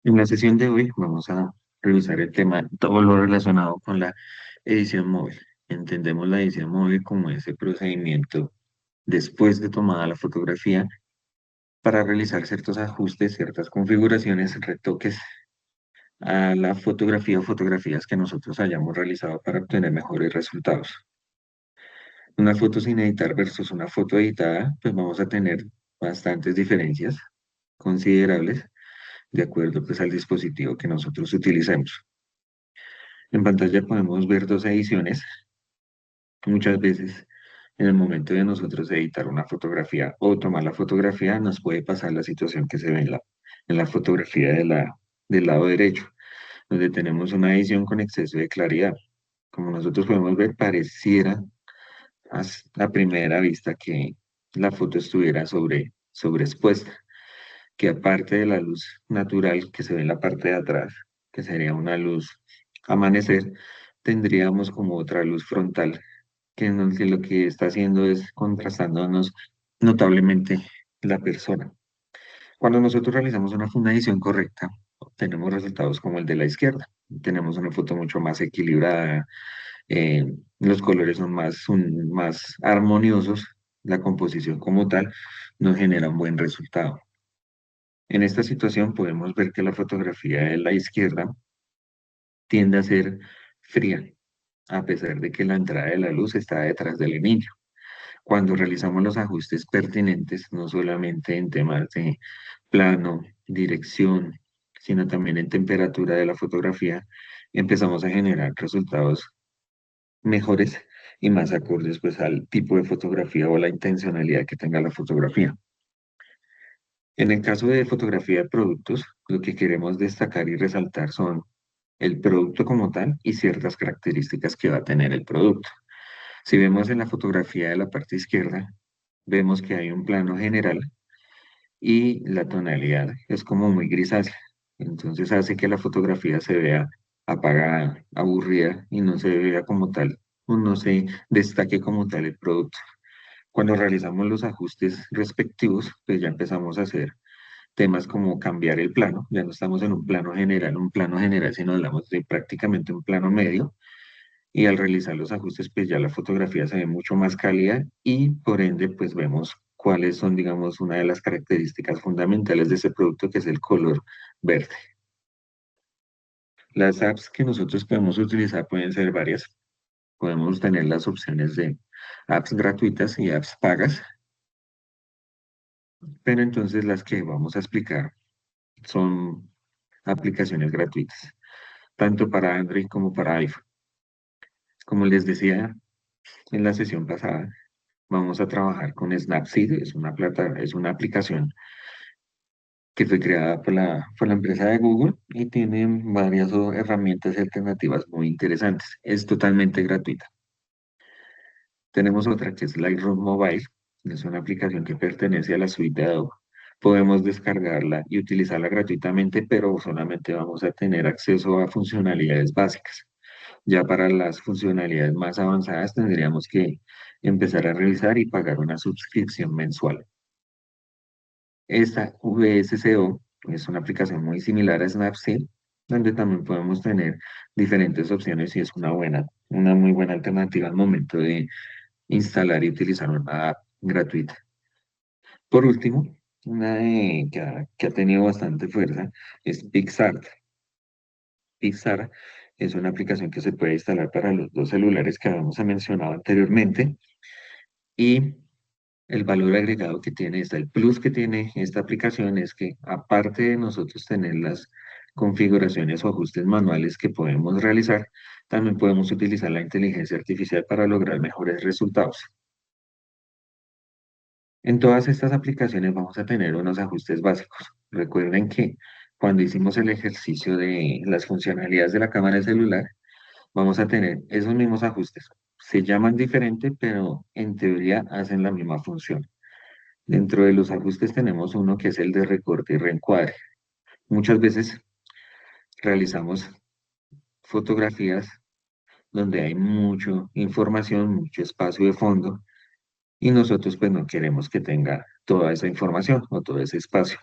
En la sesión de hoy vamos a revisar el tema, todo lo relacionado con la edición móvil. Entendemos la edición móvil como ese procedimiento después de tomada la fotografía para realizar ciertos ajustes, ciertas configuraciones, retoques a la fotografía o fotografías que nosotros hayamos realizado para obtener mejores resultados. Una foto sin editar versus una foto editada, pues vamos a tener bastantes diferencias considerables de acuerdo pues al dispositivo que nosotros utilicemos. En pantalla podemos ver dos ediciones. Muchas veces, en el momento de nosotros editar una fotografía o tomar la fotografía, nos puede pasar la situación que se ve en la fotografía del lado derecho, donde tenemos una edición con exceso de claridad. Como nosotros podemos ver, pareciera a primera vista que la foto estuviera sobreexpuesta, que aparte de la luz natural que se ve en la parte de atrás, que sería una luz amanecer, tendríamos como otra luz frontal que lo que está haciendo es contrastándonos notablemente la persona. Cuando nosotros realizamos una edición correcta, obtenemos resultados como el de la izquierda. Tenemos una foto mucho más equilibrada, eh, los colores son más armoniosos, la composición como tal nos genera un buen resultado. En esta situación podemos ver que la fotografía de la izquierda tiende a ser fría, a pesar de que la entrada de la luz está detrás del inicio. Cuando realizamos los ajustes pertinentes, no solamente en temas de plano, dirección, sino también en temperatura de la fotografía, empezamos a generar resultados mejores y más acordes pues al tipo de fotografía o la intencionalidad que tenga la fotografía. En el caso de fotografía de productos, lo que queremos destacar y resaltar son el producto como tal y ciertas características que va a tener el producto. Si vemos en la fotografía de la parte izquierda, vemos que hay un plano general y la tonalidad es como muy grisácea. Entonces hace que la fotografía se vea apagada, aburrida y no se vea como tal, o no se destaque como tal el producto. Cuando realizamos los ajustes respectivos, pues ya empezamos a hacer temas como cambiar el plano, ya no estamos en un plano general, sino hablamos de prácticamente un plano medio, y al realizar los ajustes, pues ya la fotografía se ve mucho más cálida y por ende, pues vemos cuáles son, digamos, una de las características fundamentales de ese producto, que es el color verde. Las apps que nosotros podemos utilizar pueden ser varias. Podemos tener las opciones de apps gratuitas y apps pagas, pero entonces las que vamos a explicar son aplicaciones gratuitas, tanto para Android como para iPhone. Como les decía en la sesión pasada, vamos a trabajar con Snapseed, es una aplicación que fue creada por la empresa de Google y tiene varias herramientas alternativas muy interesantes. Es totalmente gratuita. Tenemos otra que es Lightroom Mobile, es una aplicación que pertenece a la suite de Adobe. Podemos descargarla y utilizarla gratuitamente, pero solamente vamos a tener acceso a funcionalidades básicas. Ya para las funcionalidades más avanzadas tendríamos que empezar a revisar y pagar una suscripción mensual. Esta VSCO es una aplicación muy similar a Snapseed, donde también podemos tener diferentes opciones y es una muy buena alternativa al momento de instalar y utilizar una app gratuita. Por último, que ha tenido bastante fuerza es PixArt. PixArt es una aplicación que se puede instalar para los dos celulares que habíamos mencionado anteriormente y el valor agregado que tiene el plus que tiene esta aplicación es que aparte de nosotros tener las configuraciones o ajustes manuales que podemos realizar, también podemos utilizar la inteligencia artificial para lograr mejores resultados. En todas estas aplicaciones vamos a tener unos ajustes básicos. Recuerden que cuando hicimos el ejercicio de las funcionalidades de la cámara del celular, vamos a tener esos mismos ajustes. Se llaman diferente, pero en teoría hacen la misma función. Dentro de los ajustes tenemos uno que es el de recorte y reencuadre. Muchas veces realizamos fotografías donde hay mucha información, mucho espacio de fondo y nosotros pues no queremos que tenga toda esa información o todo ese espacio.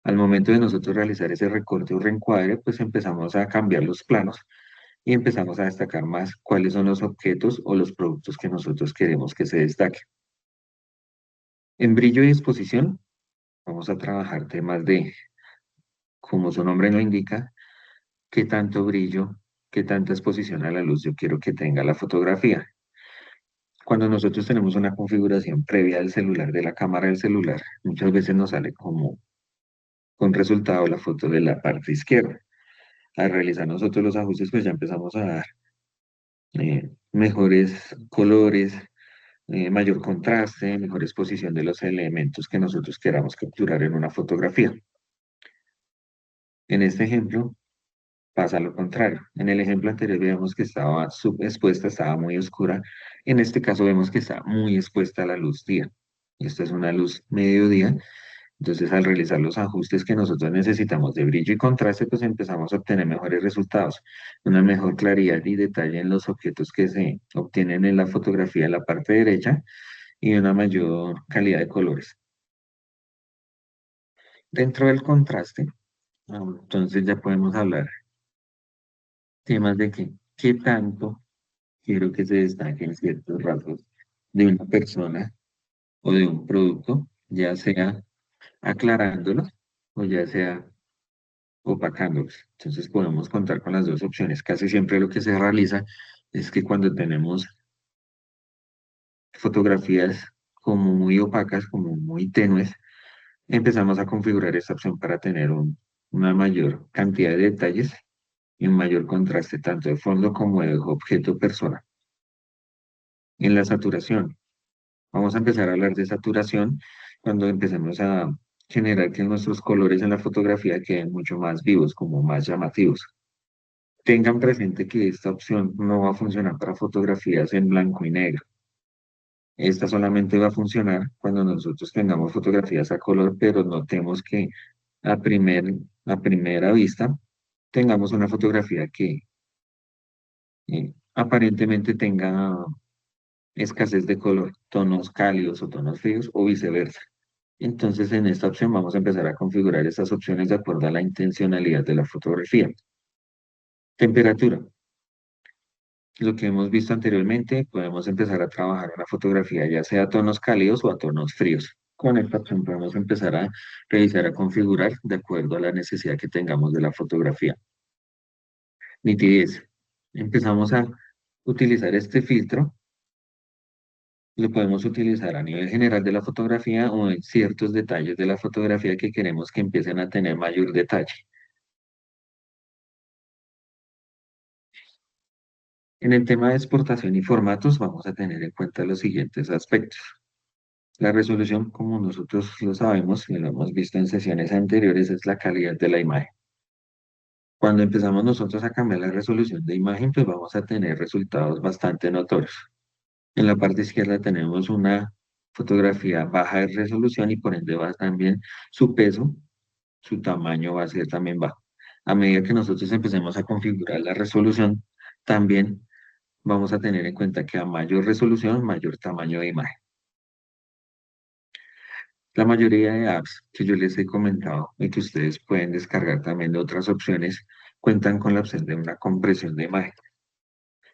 Al momento de nosotros realizar ese recorte o reencuadre, pues empezamos a cambiar los planos y empezamos a destacar más cuáles son los objetos o los productos que nosotros queremos que se destaquen. En brillo y exposición, vamos a trabajar temas de, como su nombre lo indica, qué tanto brillo, qué tanta exposición a la luz yo quiero que tenga la fotografía. Cuando nosotros tenemos una configuración previa del celular, de la cámara del celular, muchas veces nos sale como con resultado la foto de la parte izquierda. Al realizar nosotros los ajustes, pues ya empezamos a dar mejores colores, mayor contraste, mejor exposición de los elementos que nosotros queramos capturar en una fotografía. En este ejemplo pasa lo contrario. En el ejemplo anterior vemos que estaba subexpuesta, estaba muy oscura. En este caso vemos que está muy expuesta a la luz día. Esta es una luz mediodía. Entonces, al realizar los ajustes que nosotros necesitamos de brillo y contraste, pues empezamos a obtener mejores resultados, una mejor claridad y detalle en los objetos que se obtienen en la fotografía en la parte derecha y una mayor calidad de colores. Dentro del contraste, entonces ya podemos hablar temas de que, qué tanto quiero que se destaquen ciertos rasgos de una persona o de un producto, ya sea aclarándolos o ya sea opacándolos. Entonces podemos contar con las dos opciones. Casi siempre lo que se realiza es que cuando tenemos fotografías como muy opacas, como muy tenues, empezamos a configurar esta opción para tener una mayor cantidad de detalles y un mayor contraste tanto de fondo como de objeto persona. En la saturación, vamos a empezar a hablar de saturación cuando empecemos a generar que nuestros colores en la fotografía queden mucho más vivos, como más llamativos. Tengan presente que esta opción no va a funcionar para fotografías en blanco y negro. Esta solamente va a funcionar cuando nosotros tengamos fotografías a color, pero notemos que a, a primera vista tengamos una fotografía que aparentemente tenga escasez de color, tonos cálidos o tonos fríos o viceversa. Entonces, en esta opción vamos a empezar a configurar estas opciones de acuerdo a la intencionalidad de la fotografía. Temperatura. Lo que hemos visto anteriormente, podemos empezar a trabajar una fotografía ya sea a tonos cálidos o a tonos fríos. Con esta opción podemos empezar a revisar, a configurar de acuerdo a la necesidad que tengamos de la fotografía. Nitidez. Empezamos a utilizar este filtro. Lo podemos utilizar a nivel general de la fotografía o en ciertos detalles de la fotografía que queremos que empiecen a tener mayor detalle. En el tema de exportación y formatos vamos a tener en cuenta los siguientes aspectos. La resolución, como nosotros lo sabemos y lo hemos visto en sesiones anteriores, es la calidad de la imagen. Cuando empezamos nosotros a cambiar la resolución de imagen, pues vamos a tener resultados bastante notorios. En la parte izquierda tenemos una fotografía baja de resolución y por ende va también su peso, su tamaño va a ser también bajo. A medida que nosotros empecemos a configurar la resolución, también vamos a tener en cuenta que a mayor resolución, mayor tamaño de imagen. La mayoría de apps que yo les he comentado y que ustedes pueden descargar también de otras opciones, cuentan con la opción de una compresión de imagen.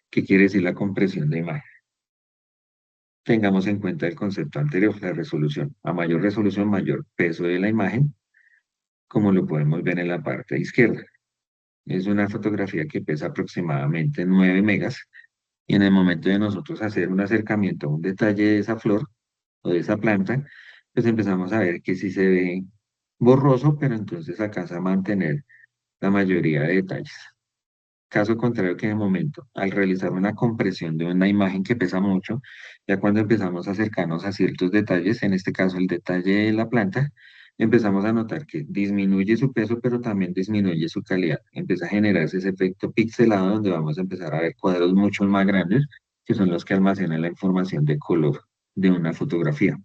¿Qué quiere decir la compresión de imagen? Tengamos en cuenta el concepto anterior, la resolución. A mayor resolución, mayor peso de la imagen, como lo podemos ver en la parte izquierda. Es una fotografía que pesa aproximadamente 9 megas y en el momento de nosotros hacer un acercamiento a un detalle de esa flor o de esa planta, pues empezamos a ver que sí se ve borroso, pero entonces alcanza a mantener la mayoría de detalles. Caso contrario que en el momento, al realizar una compresión de una imagen que pesa mucho, ya cuando empezamos a acercarnos a ciertos detalles, en este caso el detalle de la planta, empezamos a notar que disminuye su peso, pero también disminuye su calidad. Empieza a generarse ese efecto pixelado donde vamos a empezar a ver cuadros mucho más grandes, que son los que almacenan la información de color de una fotografía.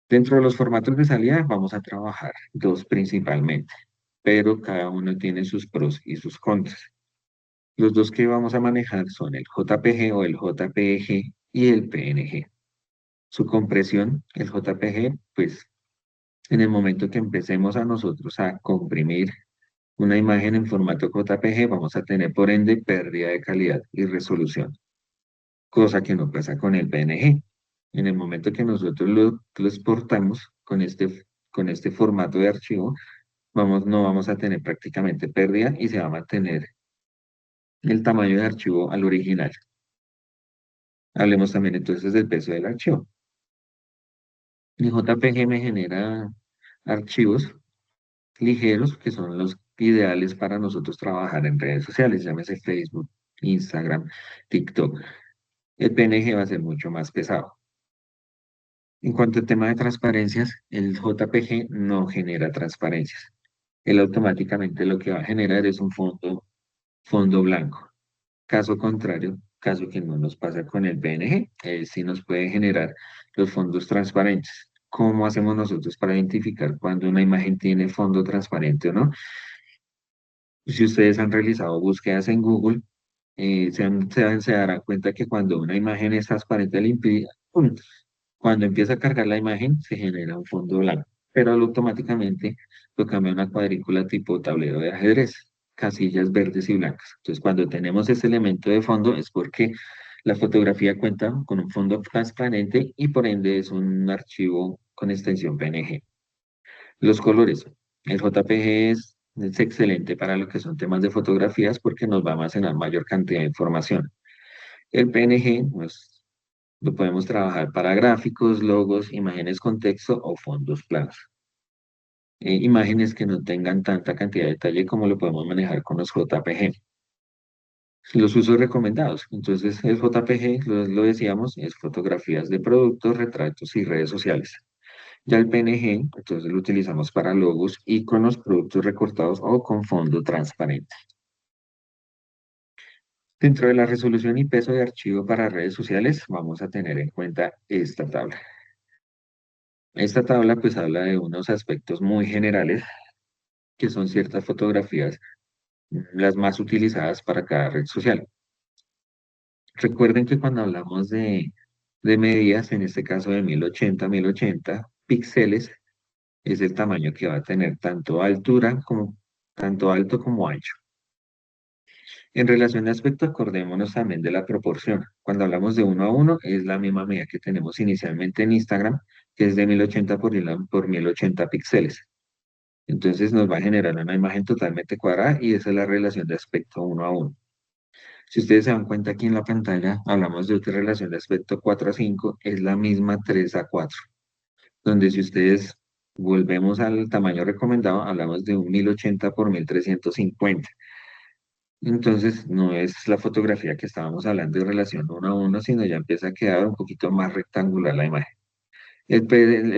Dentro de los formatos de salida vamos a trabajar dos principalmente, pero cada uno tiene sus pros y sus contras. Los dos que vamos a manejar son el JPG o el JPEG y el PNG. Su compresión, el JPG, pues En el momento que empecemos a nosotros a comprimir una imagen en formato JPG, vamos a tener por ende pérdida de calidad y resolución, cosa que no pasa con el PNG. En el momento que nosotros lo exportamos con este formato de archivo, no vamos a tener prácticamente pérdida y se va a mantener el tamaño de archivo al original. Hablemos también entonces del peso del archivo. Mi JPG me genera archivos ligeros que son los ideales para nosotros trabajar en redes sociales, llámese Facebook, Instagram, TikTok. El PNG va a ser mucho más pesado. En cuanto al tema de transparencias, el JPG no genera transparencias. Él automáticamente lo que va a generar es un fondo blanco. Caso contrario, caso que no nos pasa con el PNG, sí nos puede generar los fondos transparentes. ¿Cómo hacemos nosotros para identificar cuando una imagen tiene fondo transparente o no? Si ustedes han realizado búsquedas en Google, se darán cuenta que cuando una imagen es transparente, cuando empieza a cargar la imagen, se genera un fondo blanco, pero automáticamente lo cambia a una cuadrícula tipo tablero de ajedrez, casillas verdes y blancas. Entonces, cuando tenemos ese elemento de fondo es porque la fotografía cuenta con un fondo transparente y por ende es un archivo con extensión PNG. Los colores. El JPG es excelente para lo que son temas de fotografías porque nos va a almacenar mayor cantidad de información. El PNG, pues, lo podemos trabajar para gráficos, logos, imágenes con texto o fondos planos. Imágenes que no tengan tanta cantidad de detalle como lo podemos manejar con los JPG. Los usos recomendados. Entonces, el JPG, lo decíamos, es fotografías de productos, retratos y redes sociales. Ya el PNG, entonces lo utilizamos para logos, iconos, productos recortados o con fondo transparente. Dentro de la resolución y peso de archivo para redes sociales, vamos a tener en cuenta esta tabla. Esta tabla pues habla de unos aspectos muy generales que son ciertas fotografías, las más utilizadas para cada red social. Recuerden que cuando hablamos de medidas, en este caso de 1080 píxeles, es el tamaño que va a tener tanto alto como ancho. En relación de aspecto, acordémonos también de la proporción. Cuando hablamos de 1:1, es la misma medida que tenemos inicialmente en Instagram, que es de 1080 por 1080 píxeles. Entonces nos va a generar una imagen totalmente cuadrada y esa es la relación de aspecto 1:1. Si ustedes se dan cuenta aquí en la pantalla, hablamos de otra relación de aspecto 4:5, es la misma 3:4, donde si ustedes volvemos al tamaño recomendado, hablamos de un 1080 por 1350. Entonces, no es la fotografía que estábamos hablando de relación 1:1, sino ya empieza a quedar un poquito más rectangular la imagen. El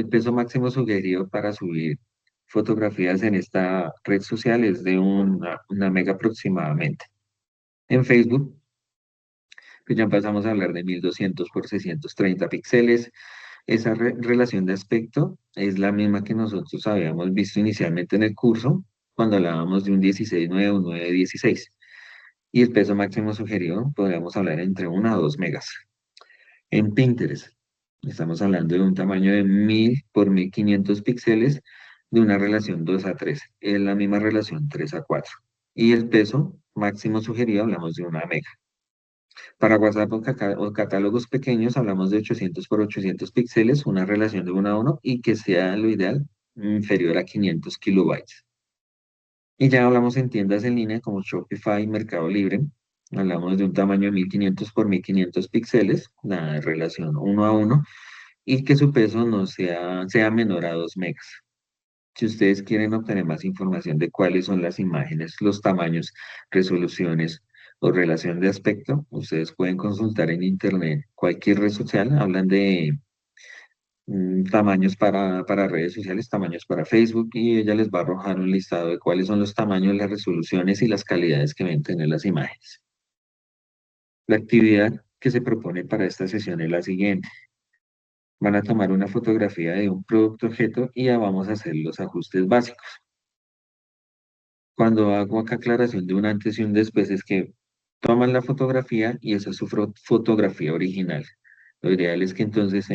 peso máximo sugerido para subir fotografías en esta red social es de una mega aproximadamente. En Facebook, pues ya empezamos a hablar de 1200 por 630 píxeles. Esa relación de aspecto es la misma que nosotros habíamos visto inicialmente en el curso, cuando hablábamos de un 16:9 o un 9:16. Y el peso máximo sugerido, podríamos hablar entre 1 a 2 megas. En Pinterest, estamos hablando de un tamaño de 1000 por 1500 píxeles de una relación 2:3. Es la misma relación 3:4. Y el peso máximo sugerido, hablamos de 1 mega. Para WhatsApp o catálogos pequeños, hablamos de 800 por 800 píxeles, una relación de 1:1 y que sea lo ideal inferior a 500 kilobytes. Y ya hablamos en tiendas en línea como Shopify, Mercado Libre. Hablamos de un tamaño de 1500 por 1500 píxeles, la relación 1:1, y que su peso no sea menor a 2 megas. Si ustedes quieren obtener más información de cuáles son las imágenes, los tamaños, resoluciones o relación de aspecto, ustedes pueden consultar en internet cualquier red social. Hablan de tamaños para redes sociales, tamaños para Facebook, y ella les va a arrojar un listado de cuáles son los tamaños, las resoluciones y las calidades que deben tener las imágenes. La actividad que se propone para esta sesión es la siguiente. Van a tomar una fotografía de un producto objeto y ya vamos a hacer los ajustes básicos. Cuando hago acá aclaración de un antes y un después, es que toman la fotografía y esa es su fotografía original. Lo ideal es que entonces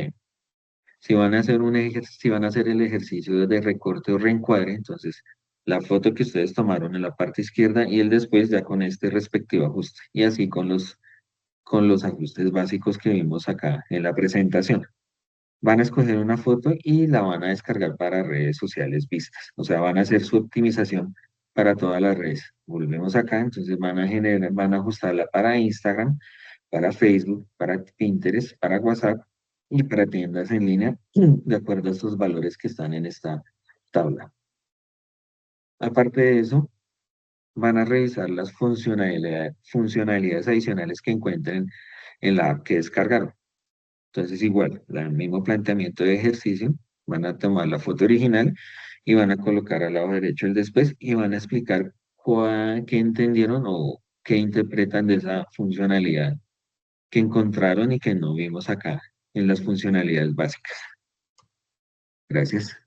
Si van a hacer el ejercicio de recorte o reencuadre, entonces la foto que ustedes tomaron en la parte izquierda y el después ya con este respectivo ajuste. Y así con los ajustes básicos que vimos acá en la presentación. Van a escoger una foto y la van a descargar para redes sociales vistas. O sea, van a hacer su optimización para todas las redes. Volvemos acá, entonces van a ajustarla para Instagram, para Facebook, para Pinterest, para WhatsApp y para tiendas en línea, de acuerdo a estos valores que están en esta tabla. Aparte de eso, van a revisar las funcionalidades adicionales que encuentren en la app que descargaron. Entonces, igual, el mismo planteamiento de ejercicio, van a tomar la foto original y van a colocar al lado derecho el después y van a explicar qué entendieron o qué interpretan de esa funcionalidad que encontraron y que no vimos acá en las funcionalidades básicas. Gracias.